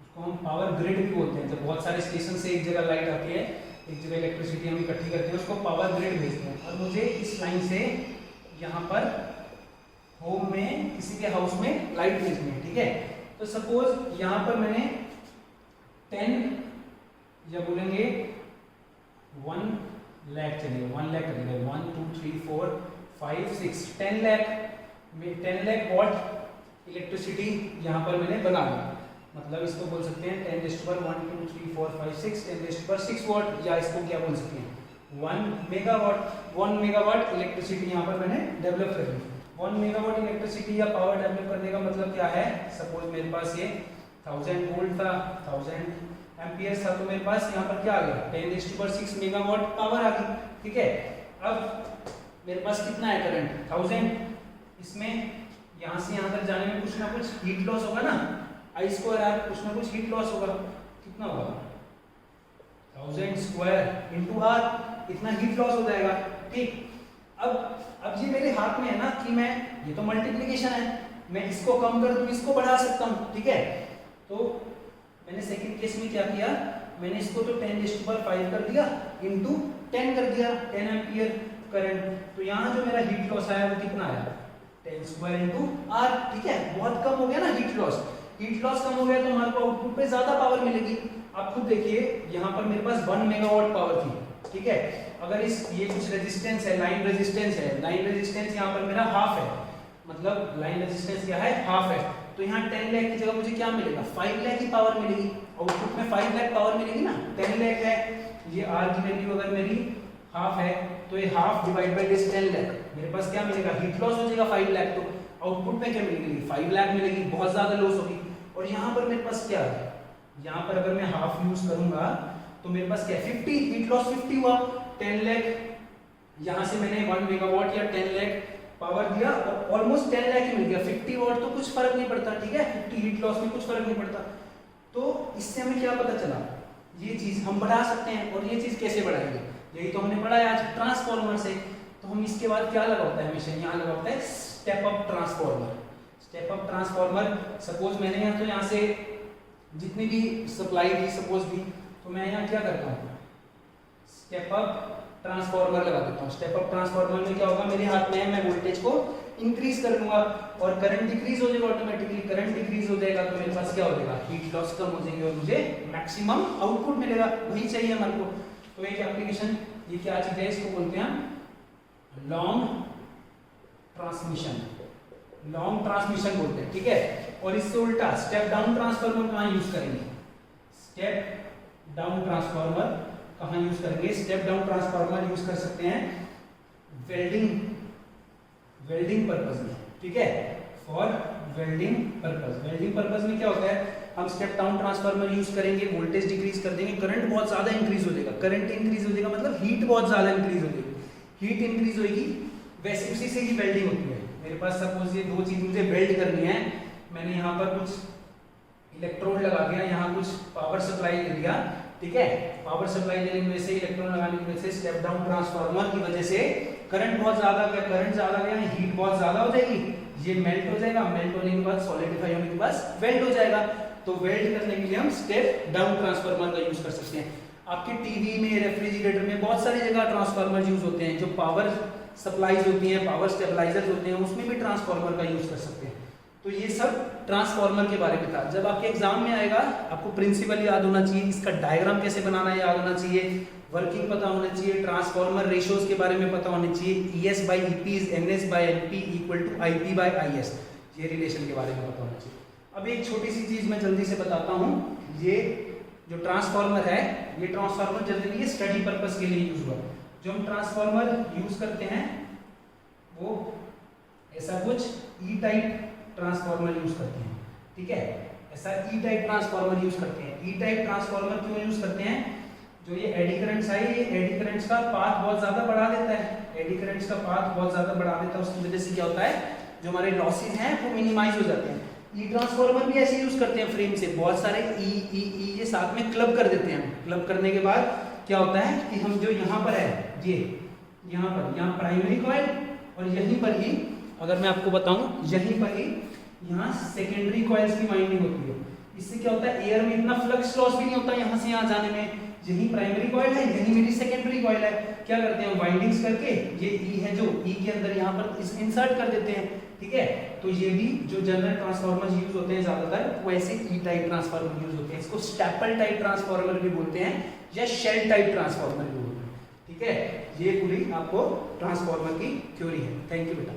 उसको हम पावर ग्रिड भी बोलते हैं। जब बहुत सारे स्टेशन से एक जगह लाइट आती है, एक जगह इलेक्ट्रिसिटी हम इकट्ठी करते हैं, उसको पावर ग्रिड भेजते हैं। और मुझे इस लाइन से यहाँ पर होम में किसी के हाउस में लाइट भेजनी है, ठीक है। तो सपोज यहाँ पर मैंने 10 या बोलेंगे 1 लाख चलेगा, 1 लाख करेगा, 1 2 3 4 5 6 10 लाख में 10 लाख वॉट इलेक्ट्रिसिटी यहाँ पर मैंने बना दी। मतलब इसको बोल सकते हैं 10 raised to power 1 2 3 4 5 6 10 raised to power 6 what, या इसको क्या बोल सकते हैं 1 मेगावाट। 1 मेगावाट इलेक्ट्रिसिटी यहाँ पर मैंने डेवलप कर दी। 1 मेगावाट इलेक्ट्रिसिटी या पावर डेवलप करने का मतलब क्या है, सपोज मेरे पास ये 1000 वोल्ट था, 1000 एम्पियर था, तो मेरे पास यहाँ पर क्या आ गया 10 raised to power 6 megawatt power आ गई, ठीक है। अब मेरे पास कितना है करंट 1000, इसमें यहाँ से यहाँ तक जाने में कुछ ना कुछ हीट लॉस होगा ना, I स्क्वायर आर, कुछ ना कुछ हीट लॉस होगा। कितना होगा 1000 स्क्वायर इंटू आर, इतना हीट लॉस हो जाएगा। ठीक, अब ये मेरे हाथ में है ना कि मैं, ये तो मल्टीप्लिकेशन है, मैं इसको कम कर दूं, इसको बढ़ा सकता हूँ। ठीक है, तो मैंने सेकंड केस में क्या किया, मैंने इसको तो 10⁵ कर दिया इंटू 10 कर दिया, 10 एम्पियर करंट। तो यहाँ जो मेरा हीट लॉस आया वो कितना आया 10 स्क्वायर इंटू आर। ठीक है, बहुत कम हो गया ना हीट लॉस। हीट लॉस कम हो गया तो हमारे को आउटपुट पे ज्यादा पावर मिलेगी। आप खुद देखिए यहाँ पर मेरे पास 1 मेगावाट पावर थी। ठीक है, अगर ये कुछ रेजिस्टेंस है, लाइन रेजिस्टेंस है, लाइन रेजिस्टेंस यहाँ पर मेरा हाफ है, मतलब लाइन रेजिस्टेंस क्या है, हाफ है। तो यहाँ 10 लाख की जगह मुझे क्या मिलेगा 5 लाख की पावर मिलेगी। आउटपुट में 5 लाख पावर मिलेगी ना, 10 लाख है, ये आर की वैल्यू अगर मेरी हाफ है तो ये half divide by this 10 lakh, मेरे पास क्या मिलेगा, हीट लॉस हो जाएगा 5 लाख। तो आउटपुट में क्या मिलेगी 5 लाख मिलेगी, बहुत ज्यादा लॉस होगी। और यहाँ पर मेरे पास क्या है, यहाँ पर अगर मैं हाफ यूज करूंगा तो मेरे पास क्या 50, हीट लॉस 50 हुआ। 10 लाख यहाँ से मैंने 1 मेगावाट या 10 लाख पावर दिया और ऑलमोस्ट 10 लाख ही मिल गया। 50 वाट तो कुछ फर्क नहीं पड़ता। ठीक है, 50 हीट लॉस में कुछ फर्क नहीं पड़ता। तो इससे हमें क्या पता चला, ये चीज हम बढ़ा सकते हैं। और ये चीज कैसे बढ़ाएंगे, यही तो हमने पढ़ा है आज ट्रांसफार्मर से। तो हम इसके बाद क्या लगा होता है, हमेशा यहाँ लगा होता है step up transformer. Step up transformer, suppose मैंने यहाँ तो यहाँ से जितनी भी सप्लाई दी सपोज दी, तो मैं यहाँ क्या करता हूँ स्टेप अप ट्रांसफार्मर लगा देता हूँ। स्टेप अप ट्रांसफार्मर में क्या होगा, मेरे हाथ में है, मैं वोल्टेज को इंक्रीज कर दूंगा और करंट डिक्रीज हो जाएगा ऑटोमेटिकली। करंट डिक्रीज हो जाएगा तो मेरे पास क्या हो जाएगा, हीट लॉस कम हो जाएगी और मुझे मैक्सिमम आउटपुट मिलेगा। वही चाहिए हमारे को। तो एक एप्लीकेशन, ये क्या चीज है, इसको बोलते हैं लॉन्ग ट्रांसमिशन। लॉन्ग ट्रांसमिशन बोलते हैं। ठीक है, और इससे उल्टा स्टेप डाउन ट्रांसफार्मर कहाँ यूज करेंगे, स्टेप डाउन ट्रांसफार्मर कहाँ यूज करेंगे, स्टेप डाउन ट्रांसफार्मर यूज कर सकते हैं वेल्डिंग पर्पस में। ठीक है, for welding purpose. Welding purpose में क्या होता है, हम स्टेप डाउन ट्रांसफार्मर यूज करेंगे, वोल्टेज डिक्रीज कर देंगे, करंट बहुत ज्यादा इंक्रीज हो जाएगा। करंट इंक्रीज हो जाएगा मतलब हीट बहुत ज्यादा इंक्रीज हो जाएगी। हीट इंक्रीज होगी, वैसे उसी से ही वेल्डिंग होती है। मेरे पास सपोज ये दो चीज मुझे वेल्ड करनी है, मैंने यहाँ पर कुछ इलेक्ट्रोड लगा दिया, यहाँ कुछ पावर सप्लाई दे दिया। ठीक है, पावर सप्लाई देने की वजह से, इलेक्ट्रॉन लगाने की वजह से, स्टेप डाउन ट्रांसफार्मर की वजह से करंट बहुत ज्यादा गया, करंट ज्यादा गया, हीट बहुत ज्यादा हो जाएगी, ये मेल्ट हो जाएगा, मेल्ट होने के बाद सॉलिडिफाई होने के बाद वेल्ड हो जाएगा। तो वेल्ड करने के लिए हम स्टेप डाउन ट्रांसफार्मर का यूज कर सकते हैं। आपके टीवी में, रेफ्रिजरेटर में बहुत सारी जगह ट्रांसफार्मर यूज होते हैं। जो पावर सप्लाईज होती हैं, पावर स्टेबलाइजर्स होते हैं, उसमें भी ट्रांसफार्मर का यूज कर सकते हैं। तो ये सब ट्रांसफार्मर के बारे में था। जब आपके एग्जाम में आएगा आपको प्रिंसिपल याद होना चाहिए, इसका डायग्राम कैसे बनाना है याद होना चाहिए, वर्किंग पता होना चाहिए, ट्रांसफार्मर रेशियोज के बारे में पता होना चाहिए, ES by EP is NS by NP equal to IP by IS, ये रिलेशन के बारे में पता होना चाहिए। अब एक छोटी सी चीज मैं जल्दी से बताता हूँ, ये जो ट्रांसफार्मर है, ये ट्रांसफार्मर जनरली स्टडी पर्पस के लिए यूज हुआ। जो हम ट्रांसफार्मर यूज करते हैं वो ऐसा कुछ E टाइप ट्रांसफार्मर यूज करते हैं। ठीक है, ऐसा E टाइप ट्रांसफार्मर यूज करते हैं। E टाइप ट्रांसफार्मर क्यों यूज करते हैं, जो ये एडी करंट्स है, ये एडी करंट्स का पाथ बहुत ज्यादा बढ़ा देता है। एडी करंट्स का पाथ बहुत ज्यादा बढ़ा देता है, उसकी वजह से क्या होता है, जो हमारे लॉसेस हैं वो मिनिमाइज हो जाते हैं। ई ट्रांसफार्मर भी ऐसे यूज करते हैं फ्रेम से, बहुत सारे ई ये साथ में क्लब कर देते हैं। क्लब करने के बाद क्या होता है कि हम जो यहाँ पर है, ये यहाँ प्राइमरी कॉइल और यहीं पर ही, अगर मैं आपको बताऊं, यहीं पर ही यहाँ सेकेंडरी कॉइल्स की वाइंडिंग होती है। इससे क्या होता है, एयर में इतना फ्लक्स लॉस भी नहीं होता यहाँ से यहाँ जाने में। यही प्राइमरी कॉइल है, यही मेरी सेकेंडरी कॉइल है। क्या करते हैं, वाइंडिंग्स करके ये ई है जो ई के अंदर यहाँ पर इस इंसर्ट कर देते हैं। ठीक है, तो ये भी जो जनरल ट्रांसफार्मर यूज होते हैं ज्यादातर, वो ऐसे ई टाइप ट्रांसफार्मर यूज होते हैं। इसको स्टेपल टाइप ट्रांसफार्मर भी बोलते हैं या शेल टाइप ट्रांसफार्मर भी बोलते हैं। ठीक है, ये पूरी आपको ट्रांसफार्मर की थ्योरी है। थैंक यू बेटा।